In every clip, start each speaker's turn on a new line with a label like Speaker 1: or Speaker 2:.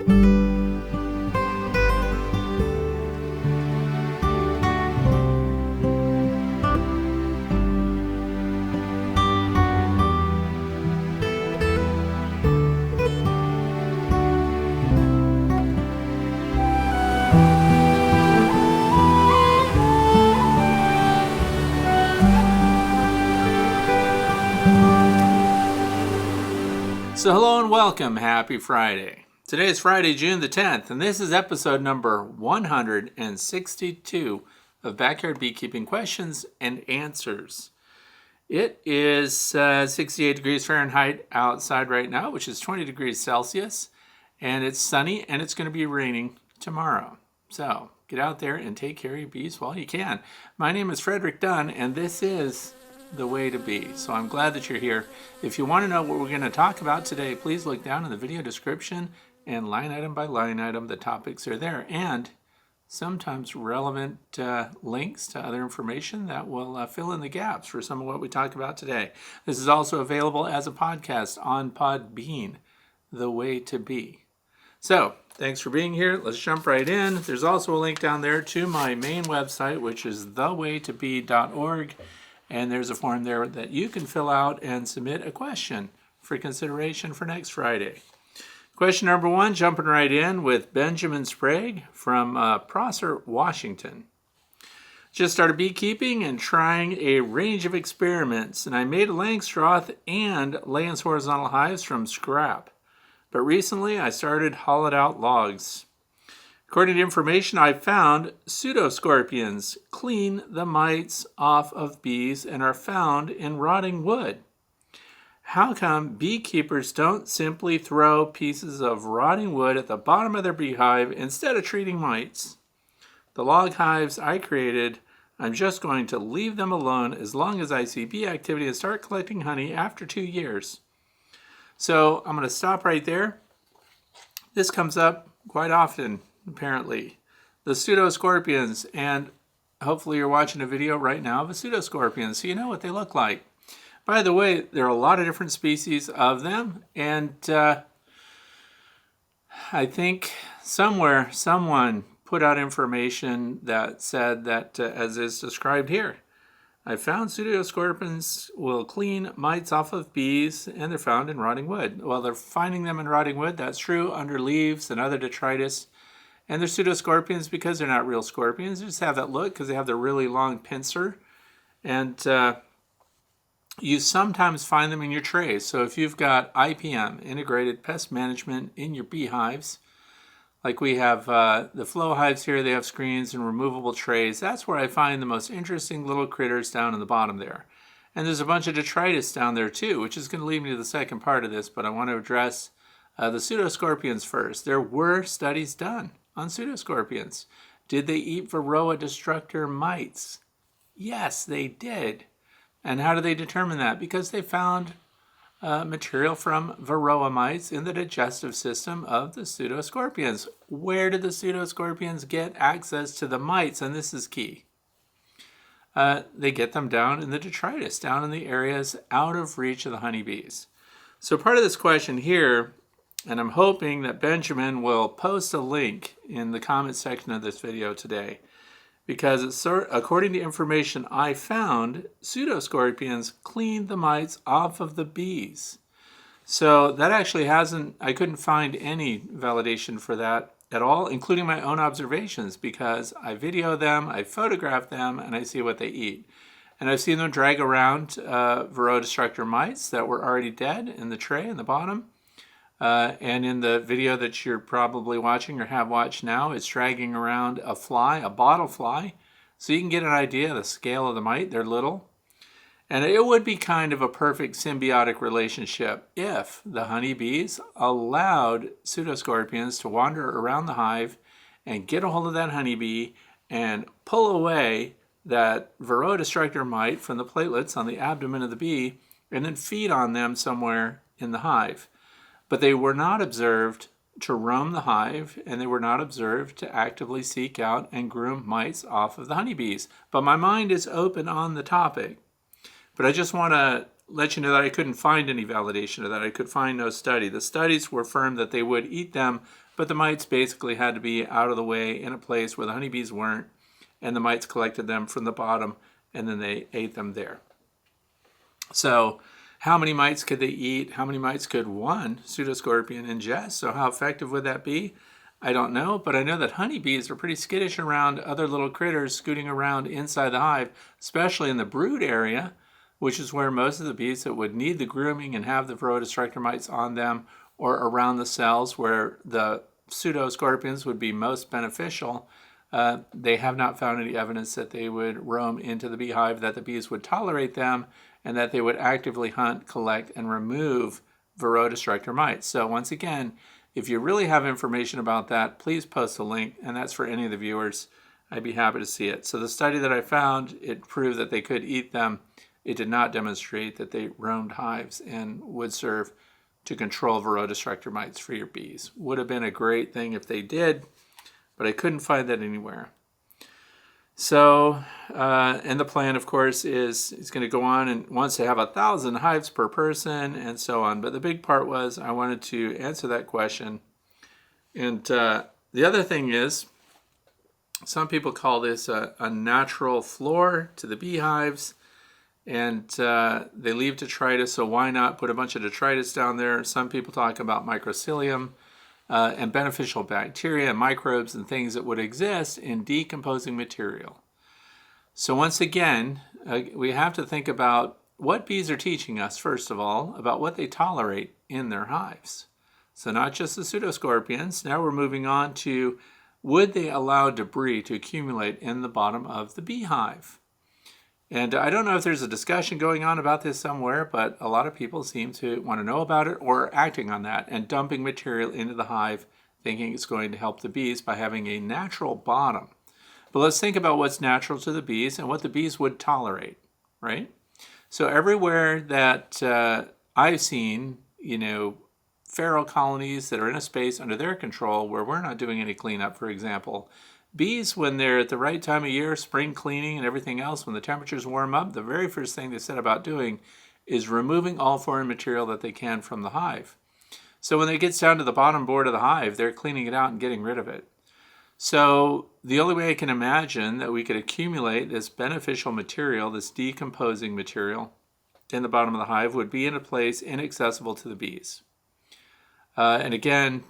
Speaker 1: So hello and welcome. Happy Friday. Today is Friday, June the 10th, and this is episode number 162 of Backyard Beekeeping Questions and Answers. It is 68 degrees Fahrenheit outside right now, which is 20 degrees Celsius, and it's sunny and it's going to be raining tomorrow. So get out there and take care of your bees while you can. My name is Frederick Dunn, and this is the way to be. So I'm glad that you're here. If you want to know what we're going to talk about today, please look down in the video description, and line item by line item, the topics are there, and sometimes relevant links to other information that will fill in the gaps for some of what we talk about today. This is also available as a podcast on Podbean, The Way to Be. So thanks for being here. Let's jump right in. There's also a link down there to my main website, which is thewaytobee.org. And there's a form there that you can fill out and submit a question for consideration for next Friday. Question number 1, jumping right in with Benjamin Sprague from Prosser, Washington. Just started beekeeping and trying a range of experiments, and I made a Langstroth and Lance horizontal hives from scrap. But recently I started hollowed out logs. According to information I found, Pseudoscorpions clean the mites off of bees and are found in rotting wood. How come beekeepers don't simply throw pieces of rotting wood at the bottom of their beehive instead of treating mites? The log hives I created, I'm just going to leave them alone as long as I see bee activity and start collecting honey after 2 years. So I'm going to stop right there. This comes up quite often. Apparently, the Pseudoscorpions, and hopefully you're watching a video right now of a Pseudoscorpion, so you know what they look like. By the way, there are a lot of different species of them, and I think somewhere someone put out information that said that, as is described here, I found Pseudoscorpions will clean mites off of bees, and they're found in rotting wood. Well, they're finding them in rotting wood. That's true under leaves and other detritus. And they're Pseudoscorpions because they're not real scorpions. They just have that look because they have the really long pincer. And you sometimes find them in your trays. So if you've got IPM, Integrated Pest Management, in your beehives, like we have the flow hives here, they have screens and removable trays. That's where I find the most interesting little critters down in the bottom there. And there's a bunch of detritus down there too, which is going to lead me to the second part of this, but I want to address the Pseudoscorpions first. There were studies done on Pseudoscorpions. Did they eat varroa destructor mites? Yes, they did. And how do they determine that? Because they found material from varroa mites in the digestive system of the Pseudoscorpions. Where did the Pseudoscorpions get access to the mites? And this is key. They get them down in the detritus, down in the areas out of reach of the honeybees. So part of this question here, and I'm hoping that Benjamin will post a link in the comment section of this video today, because according to information I found, Pseudoscorpions clean the mites off of the bees. So that actually I couldn't find any validation for that at all, including my own observations, because I video them, I photograph them, and I see what they eat. And I've seen them drag around varroa destructor mites that were already dead in the tray in the bottom. And in the video that you're probably watching or have watched now, it's dragging around a fly, a bottle fly. So you can get an idea of the scale of the mite. They're little. And it would be kind of a perfect symbiotic relationship if the honeybees allowed Pseudoscorpions to wander around the hive and get a hold of that honeybee and pull away that varroa destructor mite from the platelets on the abdomen of the bee and then feed on them somewhere in the hive. But they were not observed to roam the hive, and they were not observed to actively seek out and groom mites off of the honeybees. But my mind is open on the topic. But I just want to let you know that I couldn't find any validation of that. I could find no study. The studies were firm that they would eat them, but the mites basically had to be out of the way in a place where the honeybees weren't, and the mites collected them from the bottom, and then they ate them there. So how many mites could they eat? How many mites could one pseudoscorpion ingest? So how effective would that be? I don't know, but I know that honeybees are pretty skittish around other little critters scooting around inside the hive, especially in the brood area, which is where most of the bees that would need the grooming and have the varroa destructor mites on them, or around the cells where the pseudoscorpions would be most beneficial. They have not found any evidence that they would roam into the beehive, that the bees would tolerate them, and that they would actively hunt, collect, and remove varroa destructor mites. So once again, if you really have information about that, please post a link, and that's for any of the viewers. I'd be happy to see it. So the study that I found, it proved that they could eat them. It did not demonstrate that they roamed hives and would serve to control varroa destructor mites for your bees. Would have been a great thing if they did, but I couldn't find that anywhere. So, and the plan, of course, is going to go on and wants to have 1,000 hives per person and so on. But the big part was I wanted to answer that question. And the other thing is, some people call this a natural floor to the beehives, and they leave detritus, so why not put a bunch of detritus down there? Some people talk about microcilium and beneficial bacteria and microbes and things that would exist in decomposing material. So once again, we have to think about what bees are teaching us, first of all, about what they tolerate in their hives. So not just the pseudoscorpions. Now we're moving on to, would they allow debris to accumulate in the bottom of the beehive? And I don't know if there's a discussion going on about this somewhere, but a lot of people seem to want to know about it or are acting on that and dumping material into the hive, thinking it's going to help the bees by having a natural bottom. But let's think about what's natural to the bees and what the bees would tolerate, right? So everywhere that I've seen, feral colonies that are in a space under their control where we're not doing any cleanup, for example, bees, when they're at the right time of year, spring cleaning and everything else, when the temperatures warm up, the very first thing they set about doing is removing all foreign material that they can from the hive. So when it gets down to the bottom board of the hive, they're cleaning it out and getting rid of it. So the only way I can imagine that we could accumulate this beneficial material, this decomposing material, in the bottom of the hive would be in a place inaccessible to the bees. And again,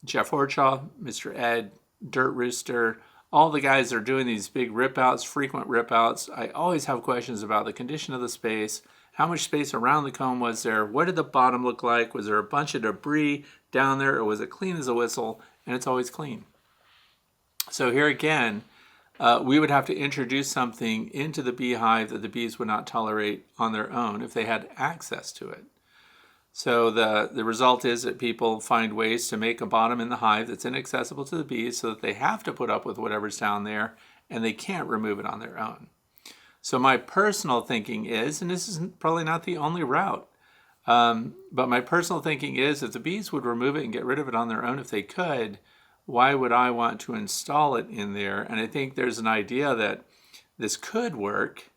Speaker 1: Jeff Horchaw, Mr. Ed, Dirt Rooster, all the guys that are doing these big rip-outs, frequent rip-outs, I always have questions about the condition of the space, how much space around the comb was there, what did the bottom look like, was there a bunch of debris down there, or was it clean as a whistle? And it's always clean. So here again, we would have to introduce something into the beehive that the bees would not tolerate on their own if they had access to it. So the result is that people find ways to make a bottom in the hive that's inaccessible to the bees so that they have to put up with whatever's down there and they can't remove it on their own. So my personal thinking is, and this is probably not the only route, but my personal thinking is if the bees would remove it and get rid of it on their own if they could, why would I want to install it in there? And I think there's an idea that this could work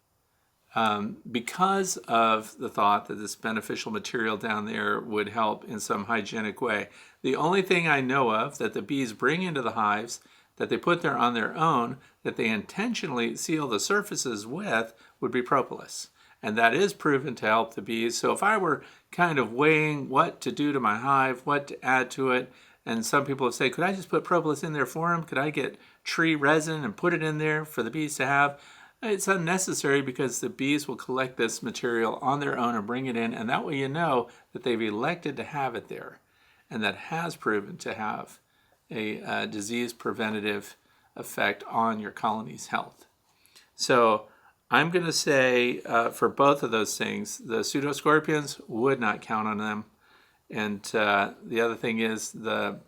Speaker 1: because of the thought that this beneficial material down there would help in some hygienic way. The only thing I know of that the bees bring into the hives that they put there on their own, that they intentionally seal the surfaces with, would be propolis. And that is proven to help the bees. So if I were kind of weighing what to do to my hive, what to add to it, and some people have said, could I just put propolis in there for them? Could I get tree resin and put it in there for the bees to have? It's unnecessary because the bees will collect this material on their own and bring it in, and that way you know that they've elected to have it there. And that has proven to have a disease preventative effect on your colony's health. So I'm going to say for both of those things, the pseudoscorpions would not count on them. And the other thing is the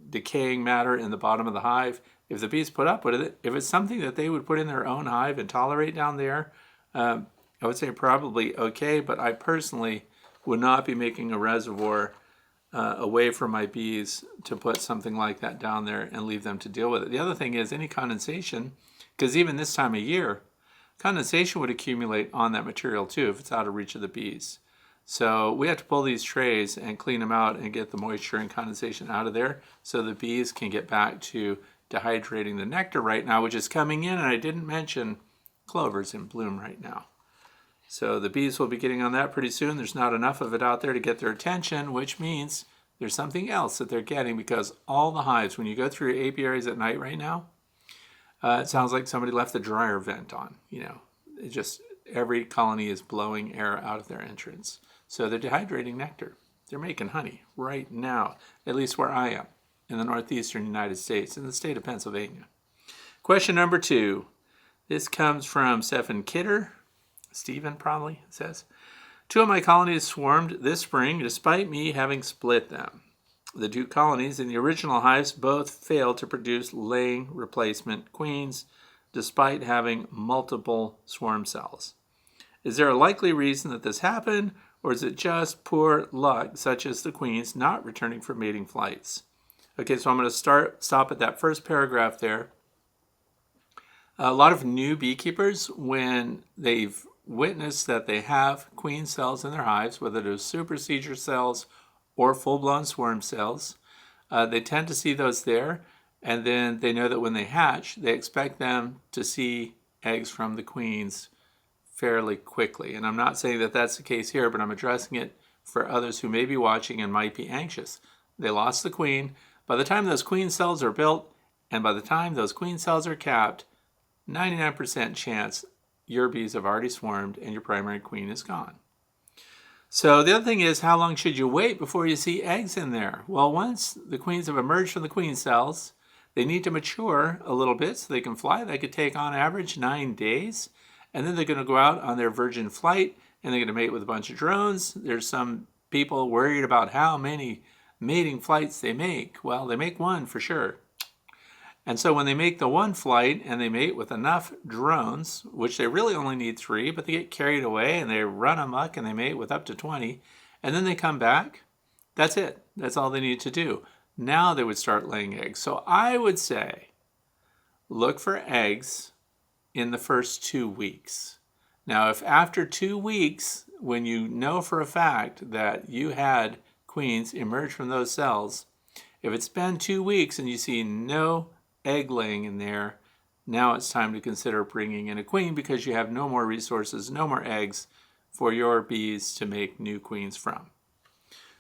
Speaker 1: decaying matter in the bottom of the hive. If the bees put up with it, if it's something that they would put in their own hive and tolerate down there, I would say probably okay, but I personally would not be making a reservoir away from my bees to put something like that down there and leave them to deal with it. The other thing is any condensation, because even this time of year, condensation would accumulate on that material too if it's out of reach of the bees. So we have to pull these trays and clean them out and get the moisture and condensation out of there so the bees can get back to dehydrating the nectar right now, which is coming in. And I didn't mention clover's in bloom right now. So the bees will be getting on that pretty soon. There's not enough of it out there to get their attention, which means there's something else that they're getting, because all the hives, when you go through apiaries at night right now, it sounds like somebody left the dryer vent on. It just, every colony is blowing air out of their entrance. So they're dehydrating nectar. They're making honey right now, at least where I am, in the northeastern United States, in the state of Pennsylvania. Question number 2. This comes from Stephen Kidder. Stephen probably says, 2 of my colonies swarmed this spring despite me having split them. The 2 colonies in the original hives both failed to produce laying replacement queens despite having multiple swarm cells. Is there a likely reason that this happened, or is it just poor luck, such as the queens not returning for mating flights? Okay, so I'm going to stop at that first paragraph there. A lot of new beekeepers, when they've witnessed that they have queen cells in their hives, whether those supersedure cells or full-blown swarm cells, they tend to see those there, and then they know that when they hatch, they expect them to see eggs from the queens fairly quickly. And I'm not saying that that's the case here, but I'm addressing it for others who may be watching and might be anxious. They lost the queen. By the time those queen cells are built, and by the time those queen cells are capped, 99% chance your bees have already swarmed and your primary queen is gone. So the other thing is, how long should you wait before you see eggs in there? Well, once the queens have emerged from the queen cells, they need to mature a little bit so they can fly. They could take on average 9 days. And then they're going to go out on their virgin flight and they're going to mate with a bunch of drones. There's some people worried about how many mating flights they make. Well, they make one for sure. And so when they make the one flight and they mate with enough drones, which they really only need 3, but they get carried away and they run amok and they mate with up to 20, and then they come back, that's it. That's all they need to do. Now they would start laying eggs. So I would say, look for eggs in the first 2 weeks. Now, if after 2 weeks, when you know for a fact that you had queens emerge from those cells, if it's been 2 weeks and you see no egg laying in there, now it's time to consider bringing in a queen, because you have no more resources, no more eggs for your bees to make new queens from.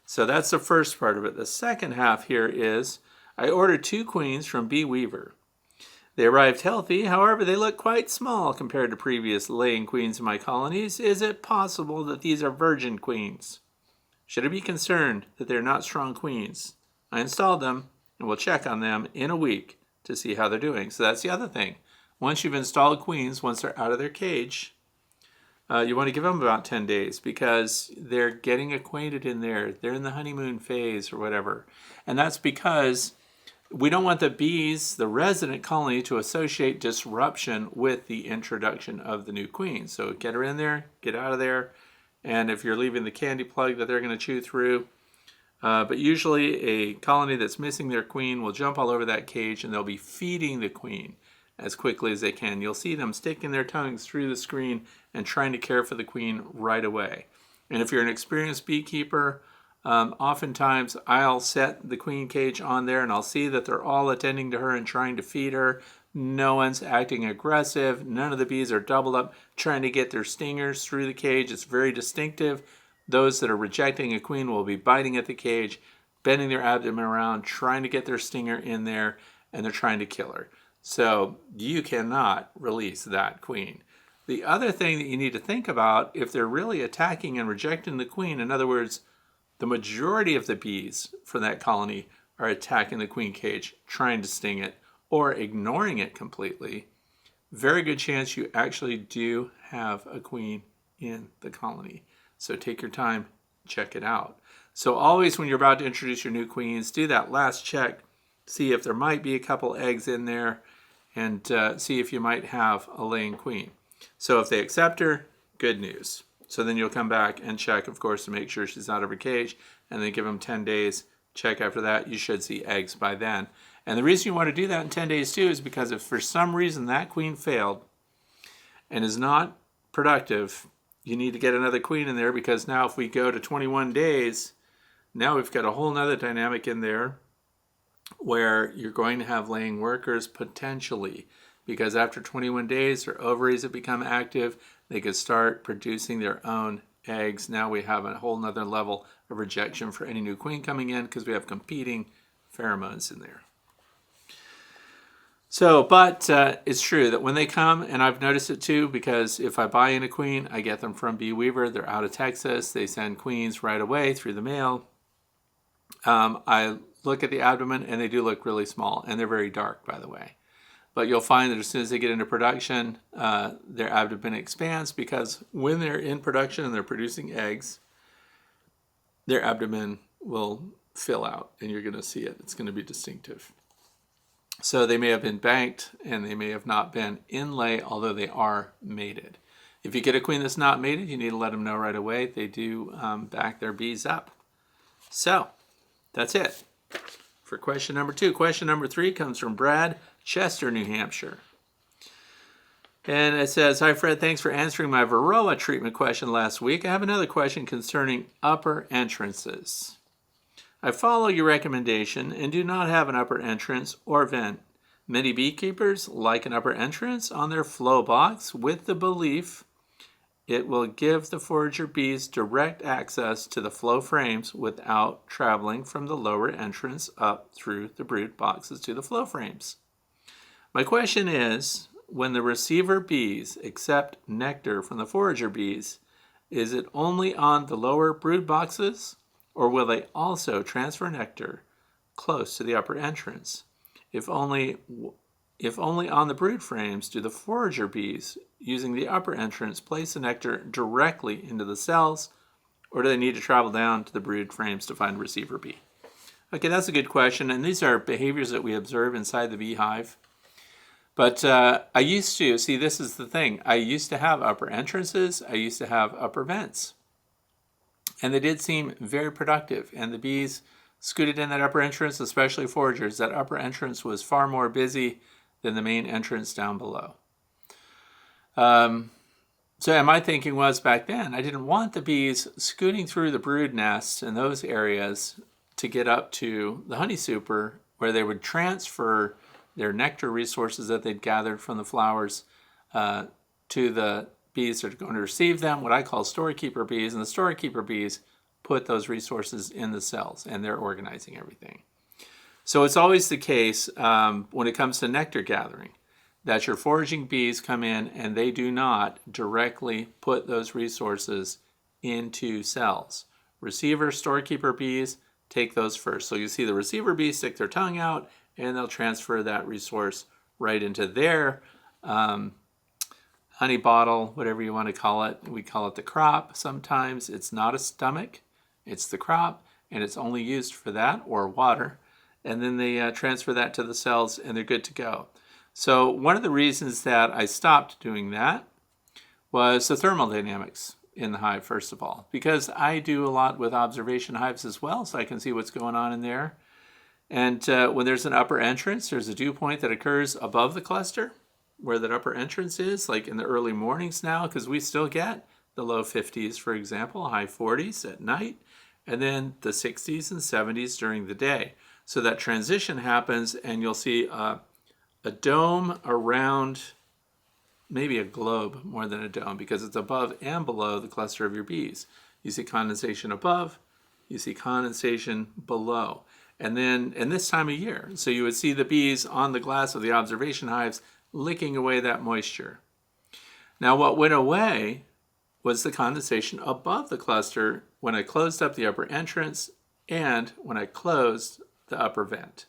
Speaker 1: So that's the first part of it. The second half here is, I ordered 2 queens from BeeWeaver. They arrived healthy, however, they look quite small compared to previous laying queens in my colonies. Is it possible that these are virgin queens? Should I be concerned that they're not strong queens? I installed them, and we'll check on them in a week to see how they're doing. So that's the other thing. Once you've installed queens, once they're out of their cage, you want to give them about 10 days, because they're getting acquainted in there. They're in the honeymoon phase or whatever. And that's because we don't want the bees, the resident colony, to associate disruption with the introduction of the new queen. So get her in there, get out of there, and if you're leaving the candy plug that they're going to chew through. But usually a colony that's missing their queen will jump all over that cage and they'll be feeding the queen as quickly as they can. You'll see them sticking their tongues through the screen and trying to care for the queen right away. And if you're an experienced beekeeper, oftentimes I'll set the queen cage on there and I'll see that they're all attending to her and trying to feed her. No one's acting aggressive. None of the bees are doubled up trying to get their stingers through the cage. It's very distinctive. Those that are rejecting a queen will be biting at the cage, bending their abdomen around, trying to get their stinger in there, and they're trying to kill her. So you cannot release that queen. The other thing that you need to think about, if they're really attacking and rejecting the queen, in other words, the majority of the bees from that colony are attacking the queen cage, trying to sting it, or ignoring it completely, very good chance you actually do have a queen in the colony. So take your time, check it out. So always when you're about to introduce your new queens, do that last check, see if there might be a couple eggs in there, and see if you might have a laying queen. So if they accept her, good news. So then you'll come back and check, of course, to make sure she's out of her cage, and then give them 10 days. Check after that. You should see eggs by then. And the reason you want to do that in 10 days too is because if for some reason that queen failed and is not productive, you need to get another queen in there, because now if we go to 21 days, now we've got a whole nother dynamic in there where you're going to have laying workers potentially, because after 21 days, their ovaries have become active. They could start producing their own eggs. Now we have a whole nother level of rejection for any new queen coming in, because we have competing pheromones in there. So, but it's true that when they come, and I've noticed it too, because if I buy in a queen, I get them from BeeWeaver. They're out of Texas. They send queens right away through the mail. I look at the abdomen, and they do look really small, and they're very dark, by the way. But you'll find that as soon as they get into production, their abdomen expands, because when they're in production and they're producing eggs, their abdomen will fill out, and you're going to see it. It's going to be distinctive. So they may have been banked, and they may have not been inlay, although they are mated. If you get a queen that's not mated, you need to let them know right away. They do back their bees up. So that's it for question number 2. Question number 3 comes from Brad, Chester, New Hampshire. And it says, "Hi Fred, thanks for answering my varroa treatment question last week. I have another question concerning upper entrances. I follow your recommendation and do not have an upper entrance or vent. Many beekeepers like an upper entrance on their flow box with the belief it will give the forager bees direct access to the flow frames without traveling from the lower entrance up through the brood boxes to the flow frames. My question is, when the receiver bees accept nectar from the forager bees, is it only on the lower brood boxes, or will they also transfer nectar close to the upper entrance? If only on the brood frames do the forager bees using the upper entrance place the nectar directly into the cells, or do they need to travel down to the brood frames to find a receiver bee? Okay, that's a good question, and these are behaviors that we observe inside the beehive. But I used to, see, this is the thing, I used to have upper entrances, I used to have upper vents. And they did seem very productive, and the bees scooted in that upper entrance, especially foragers. That upper entrance was far more busy than the main entrance down below. So my thinking was back then, I didn't want the bees scooting through the brood nests in those areas to get up to the honey super, where they would transfer their nectar resources that they'd gathered from the flowers to the bees that are going to receive them, what I call storekeeper bees. And the storekeeper bees put those resources in the cells, and they're organizing everything. So it's always the case when it comes to nectar gathering that your foraging bees come in and they do not directly put those resources into cells. Receiver, storekeeper bees take those first. So you see the receiver bees stick their tongue out, and they'll transfer that resource right into their honey bottle, whatever you want to call it. We call it the crop sometimes. It's not a stomach, it's the crop, and it's only used for that or water. And then they transfer that to the cells, and they're good to go. So one of the reasons that I stopped doing that was the thermal dynamics in the hive, first of all, because I do a lot with observation hives as well, so I can see what's going on in there. And when there's an upper entrance, there's a dew point that occurs above the cluster, where that upper entrance is, like in the early mornings now, because we still get the low 50s, for example, high 40s at night, and then the 60s and 70s during the day. So that transition happens, and you'll see a dome around, maybe a globe more than a dome, because it's above and below the cluster of your bees. You see condensation above, you see condensation below. And then in this time of year, so you would see the bees on the glass of the observation hives licking away that moisture. Now what went away was the condensation above the cluster when I closed up the upper entrance and when I closed the upper vent.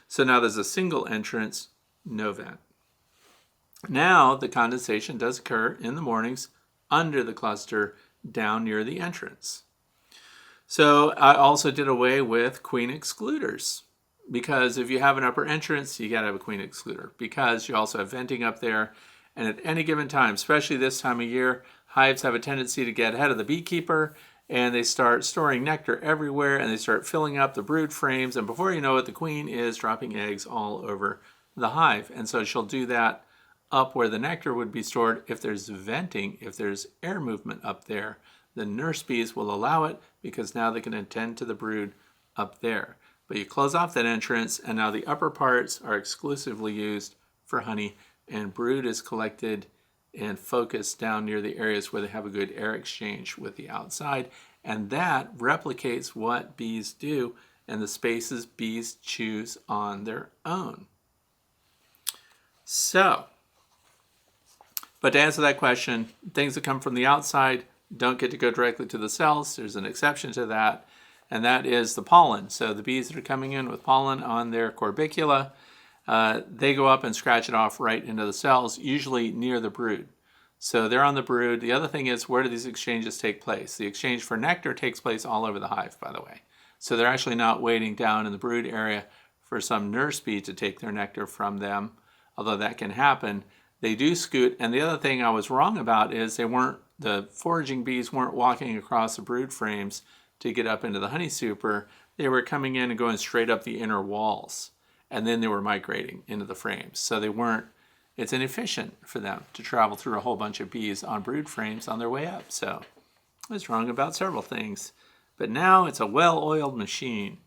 Speaker 1: So now there's a single entrance, no vent. Now the condensation does occur in the mornings under the cluster down near the entrance. So I also did away with queen excluders, because if you have an upper entrance, you got to have a queen excluder, because you also have venting up there. And at any given time, especially this time of year, hives have a tendency to get ahead of the beekeeper, and they start storing nectar everywhere, and they start filling up the brood frames. And before you know it, the queen is dropping eggs all over the hive. And so she'll do that up where the nectar would be stored. If there's venting, if there's air movement up there, the nurse bees will allow it because now they can attend to the brood up there. But you close off that entrance, and now the upper parts are exclusively used for honey, and brood is collected and focused down near the areas where they have a good air exchange with the outside. And that replicates what bees do and the spaces bees choose on their own. So, but to answer that question, things that come from the outside don't get to go directly to the cells. There's an exception to that, and that is the pollen. So the bees that are coming in with pollen on their corbicula, they go up and scratch it off right into the cells, usually near the brood. So they're on the brood. The other thing is, where do these exchanges take place? The exchange for nectar takes place all over the hive, by the way. So they're actually not waiting down in the brood area for some nurse bee to take their nectar from them, although that can happen. They do scoot, and the other thing I was wrong about is the foraging bees weren't walking across the brood frames to get up into the honey super. They were coming in and going straight up the inner walls, and then they were migrating into the frames. So it's inefficient for them to travel through a whole bunch of bees on brood frames on their way up. So I was wrong about several things, but now it's a well-oiled machine.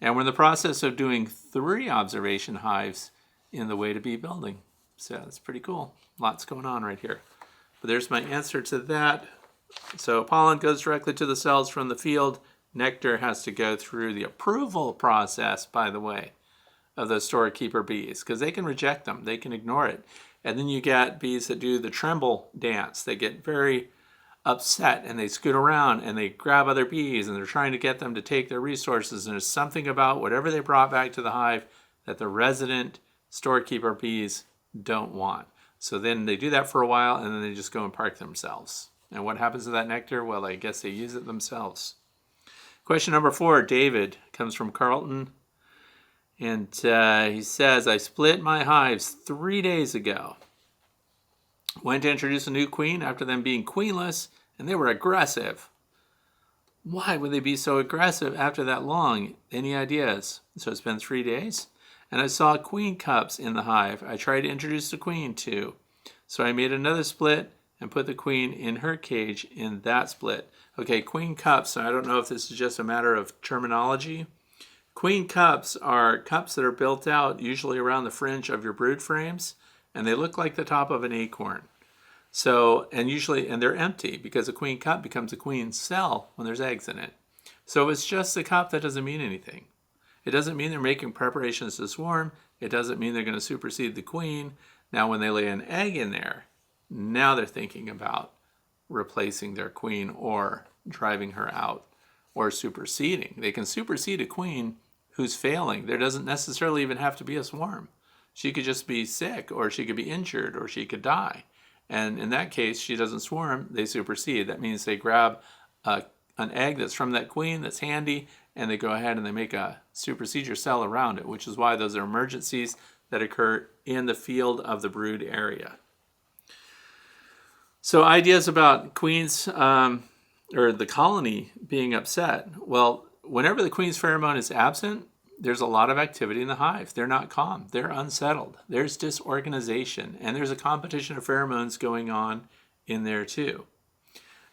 Speaker 1: And we're in the process of doing 3 observation hives in the way to bee building. So it's pretty cool. Lots going on right here. But there's my answer to that. So pollen goes directly to the cells from the field. Nectar has to go through the approval process, by the way, of those storekeeper bees, because they can reject them. They can ignore it. And then you get bees that do the tremble dance. They get very upset and they scoot around and they grab other bees and they're trying to get them to take their resources. And there's something about whatever they brought back to the hive that the resident storekeeper bees don't want. So then they do that for a while and then they just go and park themselves. And what happens to that nectar? Well, I guess they use it themselves. Question number 4, David, comes from Carlton. And he says, I split my hives 3 days ago. Went to introduce a new queen after them being queenless, and they were aggressive. Why would they be so aggressive after that long? Any ideas? So it's been 3 days. And I saw queen cups in the hive. I tried to introduce the queen too. So I made another split and put the queen in her cage in that split. Okay, queen cups, I don't know if this is just a matter of terminology. Queen cups are cups that are built out usually around the fringe of your brood frames, and they look like the top of an acorn. So, and they're empty because a queen cup becomes a queen cell when there's eggs in it. So it's just a cup, that doesn't mean anything. It doesn't mean they're making preparations to swarm. It doesn't mean they're going to supersede the queen. Now, when they lay an egg in there, now they're thinking about replacing their queen or driving her out or superseding. They can supersede a queen who's failing. There doesn't necessarily even have to be a swarm. She could just be sick, or she could be injured, or she could die. And in that case, she doesn't swarm, they supersede. That means they grab an egg that's from that queen that's handy, and they go ahead and they make a supersedure cell around it, which is why those are emergencies that occur in the field of the brood area. So ideas about queens or the colony being upset. Well, whenever the queen's pheromone is absent, there's a lot of activity in the hive. They're not calm. They're unsettled. There's disorganization, and there's a competition of pheromones going on in there too.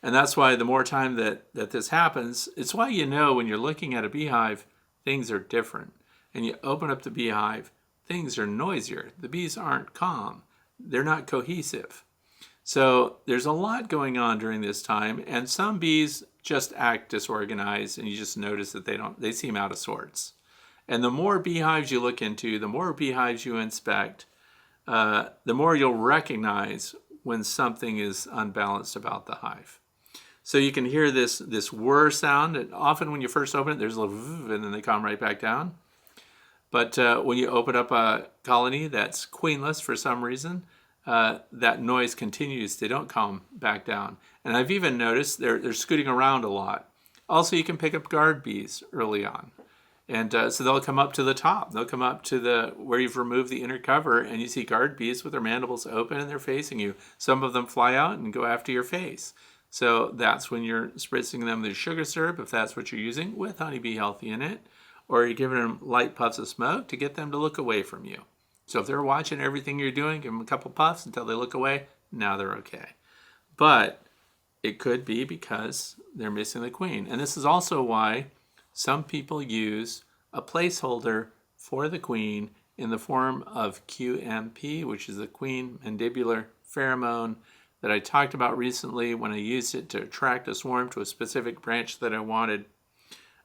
Speaker 1: And that's why the more time that this happens, it's why you know when you're looking at a beehive, things are different. And you open up the beehive, things are noisier. The bees aren't calm. They're not cohesive. So there's a lot going on during this time, and some bees just act disorganized, and you just notice that they seem out of sorts. And the more beehives you look into, the more beehives you inspect, the more you'll recognize when something is unbalanced about the hive. So you can hear this whir sound. And often when you first open it, there's a little and then they calm right back down. But when you open up a colony that's queenless for some reason, that noise continues. They don't calm back down. And I've even noticed they're scooting around a lot. Also, you can pick up guard bees early on. And so they'll come up to the top. They'll come up to where you've removed the inner cover, and you see guard bees with their mandibles open and they're facing you. Some of them fly out and go after your face. So that's when you're spritzing them the sugar syrup, if that's what you're using, with honeybee healthy in it. Or you're giving them light puffs of smoke to get them to look away from you. So if they're watching everything you're doing, give them a couple puffs until they look away. Now they're okay. But it could be because they're missing the queen. And this is also why some people use a placeholder for the queen in the form of QMP, which is the queen mandibular pheromone that I talked about recently when I used it to attract a swarm to a specific branch that I wanted.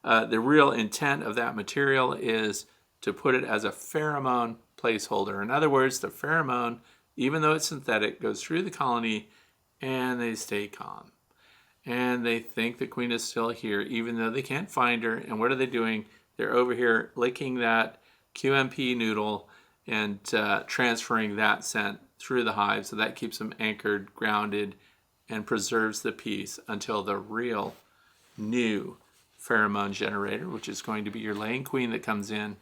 Speaker 1: The real intent of that material is to put it as a pheromone placeholder. In other words, the pheromone, even though it's synthetic, goes through the colony and they stay calm. And they think the queen is still here, even though they can't find her. And what are they doing? They're over here licking that QMP noodle and transferring that scent through the hive. So that keeps them anchored, grounded, and preserves the peace until the real new pheromone generator, which is going to be your laying queen that comes in,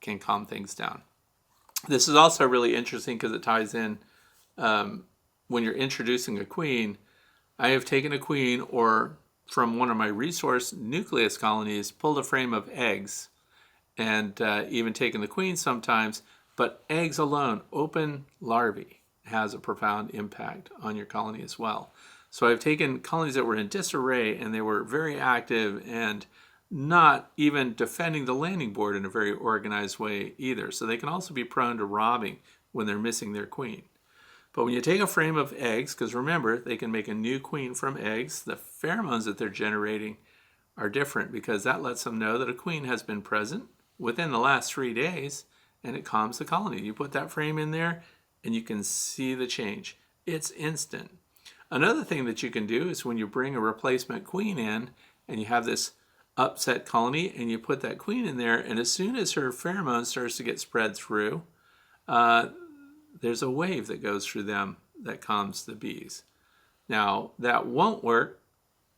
Speaker 1: can calm things down. This is also really interesting because it ties in when you're introducing a queen. I have taken a queen, or from one of my resource nucleus colonies, pulled a frame of eggs, and even taken the queen sometimes, but eggs alone, open larvae, has a profound impact on your colony as well. So I've taken colonies that were in disarray and they were very active and not even defending the landing board in a very organized way either. So they can also be prone to robbing when they're missing their queen. But when you take a frame of eggs, because remember, they can make a new queen from eggs, the pheromones that they're generating are different because that lets them know that a queen has been present within the last 3 days, and it calms the colony. You put that frame in there and you can see the change. It's instant. Another thing that you can do is when you bring a replacement queen in and you have this upset colony and you put that queen in there, and as soon as her pheromone starts to get spread through, there's a wave that goes through them that calms the bees. Now, that won't work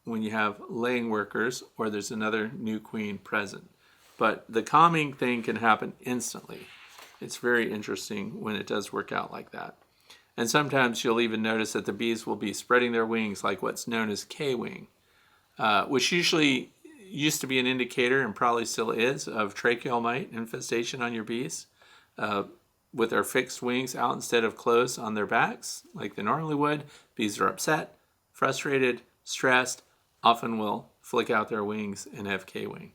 Speaker 1: when you have laying workers or there's another new queen present. But the calming thing can happen instantly. It's very interesting when it does work out like that. And sometimes you'll even notice that the bees will be spreading their wings like what's known as K-wing, which usually used to be an indicator, and probably still is, of tracheal mite infestation on your bees. With their fixed wings out instead of closed on their backs like they normally would, bees are upset, frustrated, stressed, often will flick out their wings and have K-wing.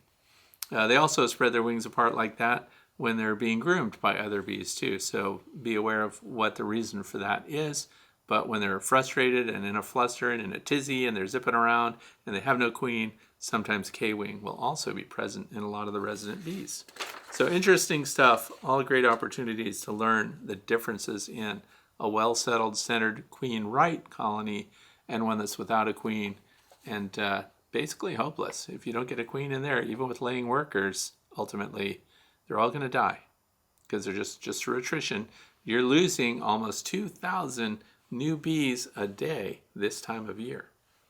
Speaker 1: They also spread their wings apart like that when they're being groomed by other bees too, so be aware of what the reason for that is. But when they're frustrated and in a fluster and in a tizzy and they're zipping around and they have no queen, sometimes K-wing will also be present in a lot of the resident bees. So interesting stuff, all great opportunities to learn the differences in a well-settled, centered queen-right colony and one that's without a queen and basically hopeless. If you don't get a queen in there, even with laying workers, ultimately, they're all going to die because they're just through attrition. You're losing almost 2,000 new bees a day this time of year.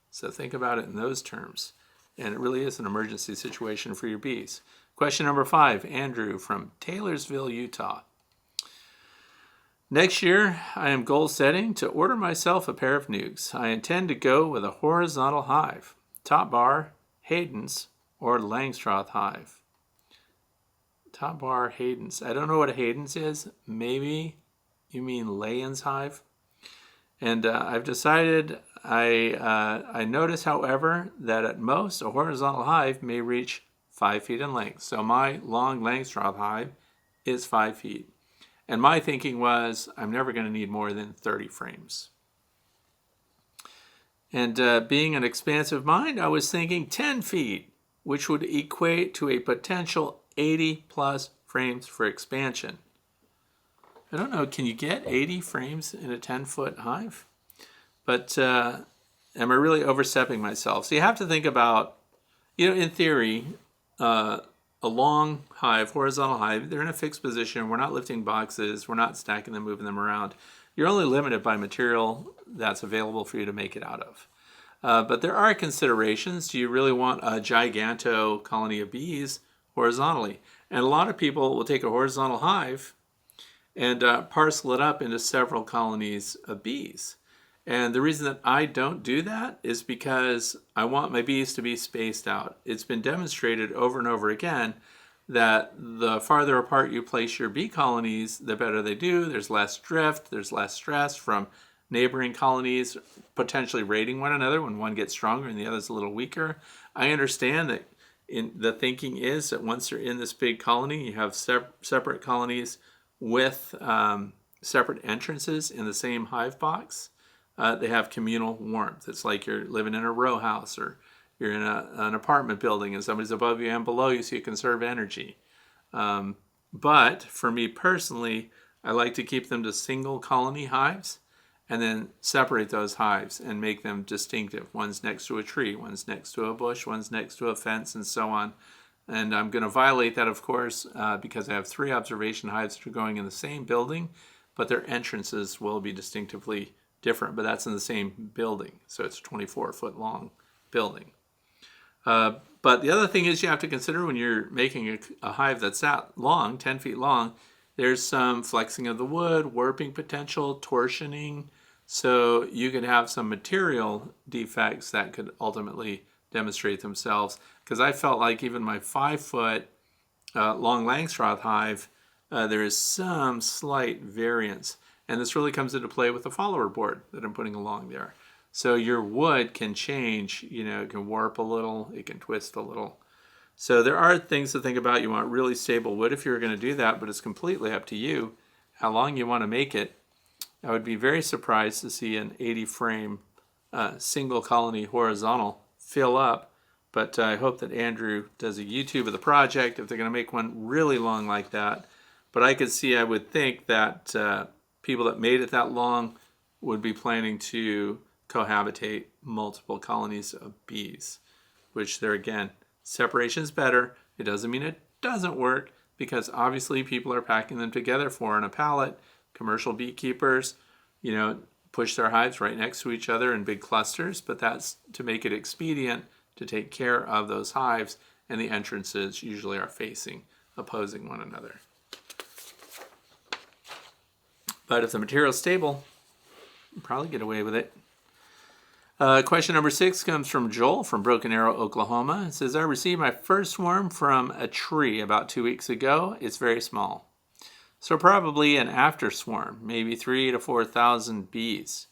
Speaker 1: So think about it in those terms. And it really is an emergency situation for your bees. Question number 5, Andrew from Taylorsville, Utah. Next year, I am goal setting to order myself a pair of nukes. I intend to go with a horizontal hive, top bar, Hayden's, or Langstroth hive. Top bar, Hayden's. I don't know what a Hayden's is. Maybe you mean Layens hive. And I've decided, I notice, however, that at most a horizontal hive may reach 5 feet in length. So my long Langstroth hive is 5 feet. And my thinking was, I'm never going to need more than 30 frames. And being an expansive mind, I was thinking 10 feet, which would equate to a potential 80 plus frames for expansion. I don't know, can you get 80 frames in a 10-foot hive? But am I really overstepping myself? So you have to think about, in theory, a long hive, horizontal hive, they're in a fixed position. We're not lifting boxes. We're not stacking them, moving them around. You're only limited by material that's available for you to make it out of. But there are considerations. Do you really want a giganto colony of bees horizontally? And a lot of people will take a horizontal hive and parcel it up into several colonies of bees. And the reason that I don't do that is because I want my bees to be spaced out. It's been demonstrated over and over again that the farther apart you place your bee colonies, the better they do. There's less drift, there's less stress from neighboring colonies potentially raiding one another when one gets stronger and the other's a little weaker. I understand that the thinking is that once you're in this big colony, you have separate colonies with separate entrances in the same hive box. They have communal warmth. It's like you're living in a row house, or you're in an apartment building and somebody's above you and below you, so you conserve energy. But for me personally, I like to keep them to single colony hives and then separate those hives and make them distinctive. One's next to a tree, one's next to a bush, one's next to a fence, and so on. And I'm going to violate that, of course, because I have 3 observation hives that are going in the same building, but their entrances will be distinctively different, but that's in the same building. So it's a 24-foot long building. But the other thing is you have to consider when you're making a hive that's that long, 10 feet long, there's some flexing of the wood, warping potential, torsioning. So you could have some material defects that could ultimately demonstrate themselves. Because I felt like even my 5-foot long Langstroth hive, there is some slight variance. And this really comes into play with the follower board that I'm putting along there. So your wood can change, it can warp a little, it can twist a little. So there are things to think about. You want really stable wood if you're going to do that, but it's completely up to you how long you want to make it. I would be very surprised to see an 80-frame single colony horizontal fill up, but I hope that Andrew does a YouTube of the project if they're going to make one really long like that. But I would think that people that made it that long would be planning to cohabitate multiple colonies of bees, which there again, separation is better. It doesn't mean it doesn't work, because obviously people are packing them together 4 on a pallet. Commercial beekeepers, push their hives right next to each other in big clusters, but that's to make it expedient to take care of those hives, and the entrances usually are opposing one another. But if the material's stable, you'll probably get away with it. Question number 6 comes from Joel from Broken Arrow, Oklahoma. It says, I received my first swarm from a tree about 2 weeks ago. It's very small. So probably an after swarm, maybe 3,000 to 4,000 bees.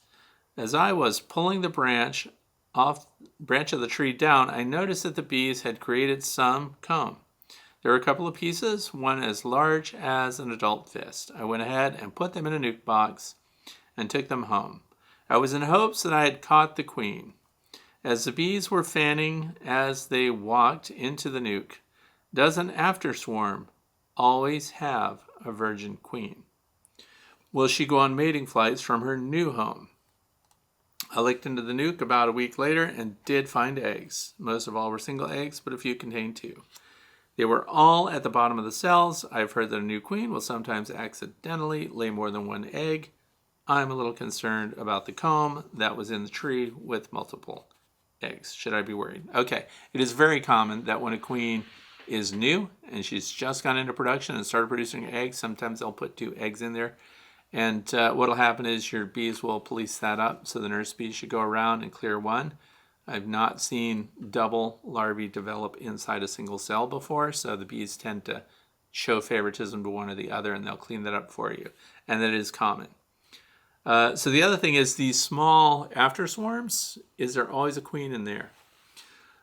Speaker 1: As I was pulling the branch of the tree down, I noticed that the bees had created some comb. There were a couple of pieces, one as large as an adult fist. I went ahead and put them in a nuke box and took them home. I was in hopes that I had caught the queen. As the bees were fanning as they walked into the nuke, does an after swarm always have a virgin queen? Will she go on mating flights from her new home? I looked into the nuke about a week later and did find eggs. Most of all were single eggs, but a few contained 2. They were all at the bottom of the cells. I've heard that a new queen will sometimes accidentally lay more than 1 egg. I'm a little concerned about the comb that was in the tree with multiple eggs. Should I be worried? Okay, it is very common that when a queen is new and she's just gone into production and started producing eggs, sometimes they'll put 2 eggs in there. And what will happen is your bees will police that up, so the nurse bees should go around and clear 1. I've not seen double larvae develop inside a single cell before, so the bees tend to show favoritism to one or the other, and they'll clean that up for you. And that is common. So the other thing is these small after swarms, is there always a queen in there?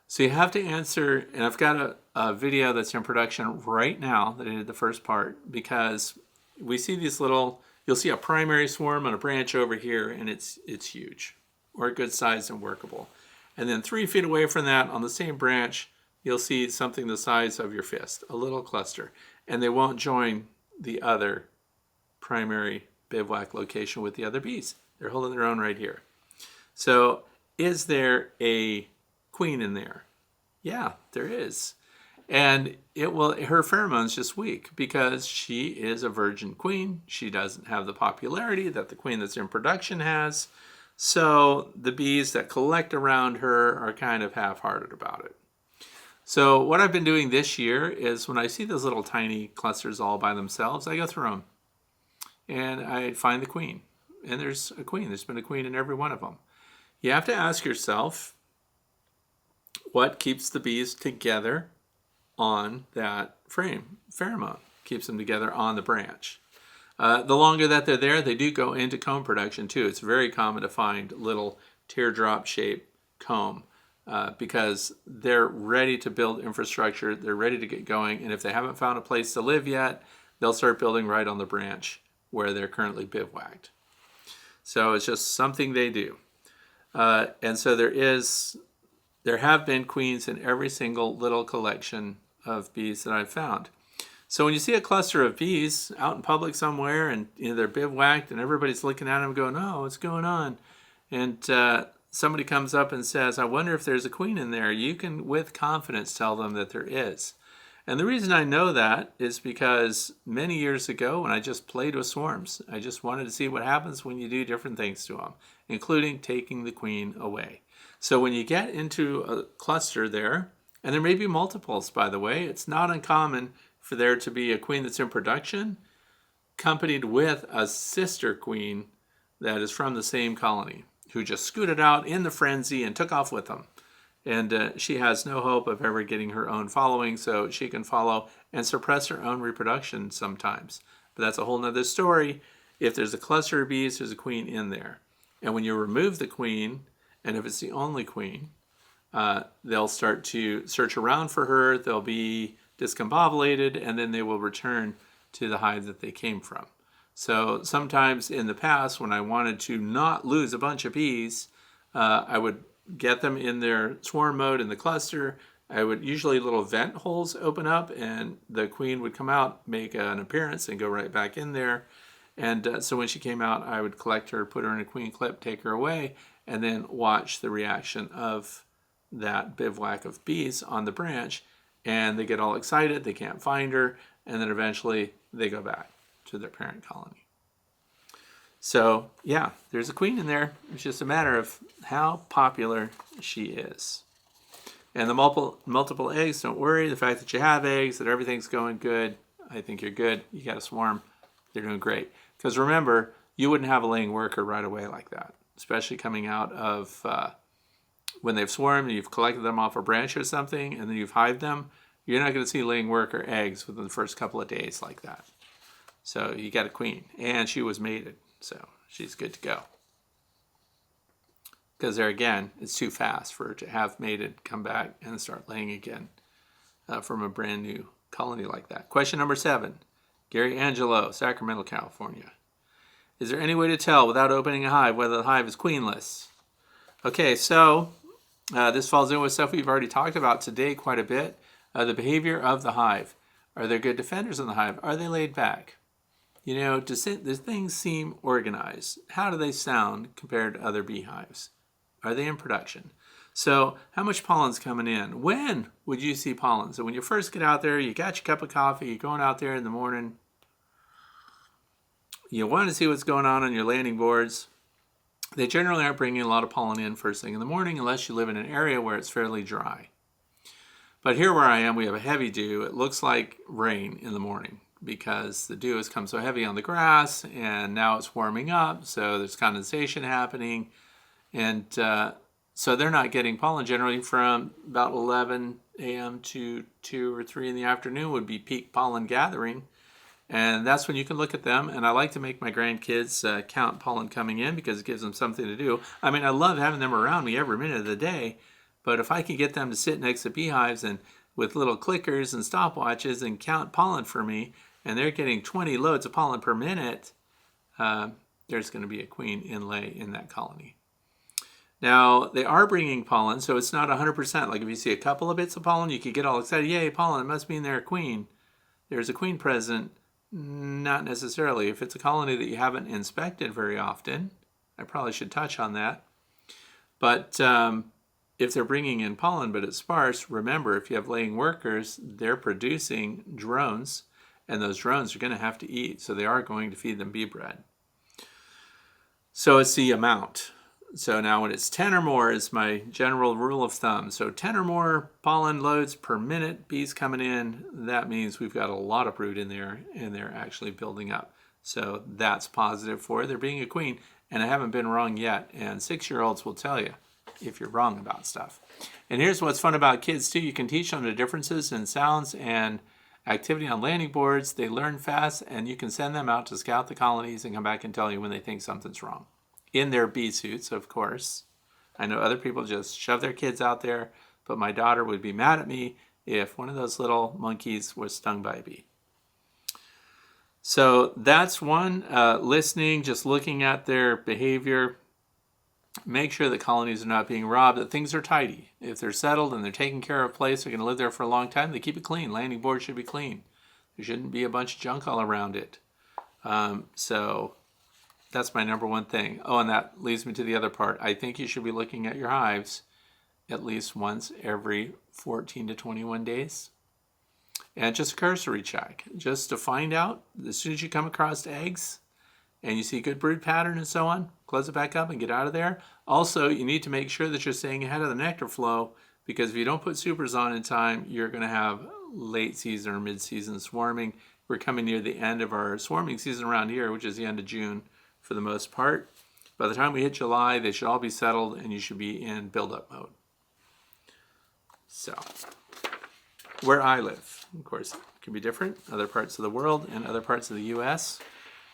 Speaker 1: So you have to answer, and I've got a video that's in production right now that I did the first part, because we see these little, you'll see a primary swarm on a branch over here, and it's huge, or good size and workable. And then 3 feet away from that on the same branch, you'll see something the size of your fist, a little cluster. And they won't join the other primary bivouac location with the other bees. They're holding their own right here. So is there a queen in there? Yeah, there is. And her pheromone's just weak because she is a virgin queen. She doesn't have the popularity that the queen that's in production has. So the bees that collect around her are kind of half-hearted about it. So what I've been doing this year is when I see those little tiny clusters all by themselves, I go through them and I find the queen. And there's a queen. There's been a queen in every one of them. You have to ask yourself, what keeps the bees together on that frame. Pheromone keeps them together on the branch. The longer that they're there, they do go into comb production too. It's very common to find little teardrop-shaped comb because they're ready to build infrastructure. They're ready to get going. And if they haven't found a place to live yet, they'll start building right on the branch where they're currently bivouacked. So it's just something they do. And so there have been queens in every single little collection of bees that I've found. So when you see a cluster of bees out in public somewhere and they're bivouacked and everybody's looking at them going, oh, what's going on? And somebody comes up and says, I wonder if there's a queen in there. You can with confidence tell them that there is. And the reason I know that is because many years ago when I just played with swarms, I just wanted to see what happens when you do different things to them, including taking the queen away. So when you get into a cluster there, and there may be multiples, by the way, it's not uncommon for there to be a queen that's in production, accompanied with a sister queen that is from the same colony, who just scooted out in the frenzy and took off with them. And she has no hope of ever getting her own following, so she can follow and suppress her own reproduction sometimes. But that's a whole nother story. If there's a cluster of bees, there's a queen in there. And when you remove the queen, and if it's the only queen, they'll start to search around for her. They'll be discombobulated, and then they will return to the hive that they came from. So sometimes in the past, when I wanted to not lose a bunch of bees, I would get them in their swarm mode in the cluster. I would usually little vent holes open up, and the queen would come out, make an appearance, and go right back in there. And so when she came out, I would collect her, put her in a queen clip, take her away, and then watch the reaction of that bivouac of bees on the branch. And they get all excited, they can't find her, and then eventually they go back to their parent colony. So yeah, there's a queen in there. It's just a matter of how popular she is. And the multiple eggs, don't worry. The fact that you have eggs, that everything's going good, I think you're good. You got a swarm, they're doing great. Because remember, you wouldn't have a laying worker right away like that, especially coming out of when they've swarmed and you've collected them off a branch or something and then you've hived them. You're not going to see laying worker eggs within the first couple of days like that. So you got a queen, and she was mated, so she's good to go. Because there again, it's too fast for her to have mated, come back, and start laying again from a brand new colony like that. Question number 7, Gary Angelo, Sacramento, California. Is there any way to tell without opening a hive whether the hive is queenless? Okay, so this falls in with stuff we've already talked about today quite a bit. The behavior of the hive. Are there good defenders in the hive? Are they laid back? You know, do things seem organized? How do they sound compared to other beehives? Are they in production? So how much pollen's coming in? When would you see pollen? So when you first get out there, you got your cup of coffee, you're going out there in the morning, you want to see what's going on your landing boards. They generally aren't bringing a lot of pollen in first thing in the morning unless you live in an area where it's fairly dry. But here where I am, we have a heavy dew. It looks like rain in the morning because the dew has come so heavy on the grass and now it's warming up, so there's condensation happening. And so they're not getting pollen generally from about 11 a.m. to 2 or 3 in the afternoon would be peak pollen gathering. And that's when you can look at them. And I like to make my grandkids count pollen coming in because it gives them something to do. I mean, I love having them around me every minute of the day. But if I can get them to sit next to beehives and with little clickers and stopwatches and count pollen for me, and they're getting 20 loads of pollen per minute, there's going to be a queen in lay in that colony. Now, they are bringing pollen, so it's not 100%. Like if you see a couple of bits of pollen, you could get all excited. Yay, pollen, it must mean they're a queen. There's a queen present. Not necessarily. If it's a colony that you haven't inspected very often, I probably should touch on that. But if they're bringing in pollen but it's sparse, remember, if you have laying workers, they're producing drones, and those drones are going to have to eat, so they are going to feed them bee bread. So it's the amount. So now when it's 10 or more is my general rule of thumb. So 10 or more pollen loads per minute, bees coming in, that means we've got a lot of brood in there, and they're actually building up. So that's positive for there being a queen, and I haven't been wrong yet. And 6-year-olds will tell you if you're wrong about stuff. And here's what's fun about kids too. You can teach them the differences in sounds and activity on landing boards. They learn fast, and you can send them out to scout the colonies and come back and tell you when they think something's wrong. In their bee suits, of course. I know other people just shove their kids out there, but my daughter would be mad at me if one of those little monkeys was stung by a bee. So that's one. Listening, just looking at their behavior. Make sure that colonies are not being robbed, that things are tidy. If they're settled and they're taking care of a place, they're going to live there for a long time, they keep it clean. Landing board should be clean. There shouldn't be a bunch of junk all around it. So that's my number one thing. Oh, and that leads me to the other part. I think you should be looking at your hives at least once every 14 to 21 days. And just a cursory check, just to find out as soon as you come across eggs and you see good brood pattern and so on, close it back up and get out of there. Also, you need to make sure that you're staying ahead of the nectar flow, because if you don't put supers on in time, you're going to have late season or mid-season swarming. We're coming near the end of our swarming season around here, which is the end of June for the most part. By the time we hit July, they should all be settled and you should be in build-up mode. So, where I live, of course, it can be different. Other parts of the world and other parts of the U.S.,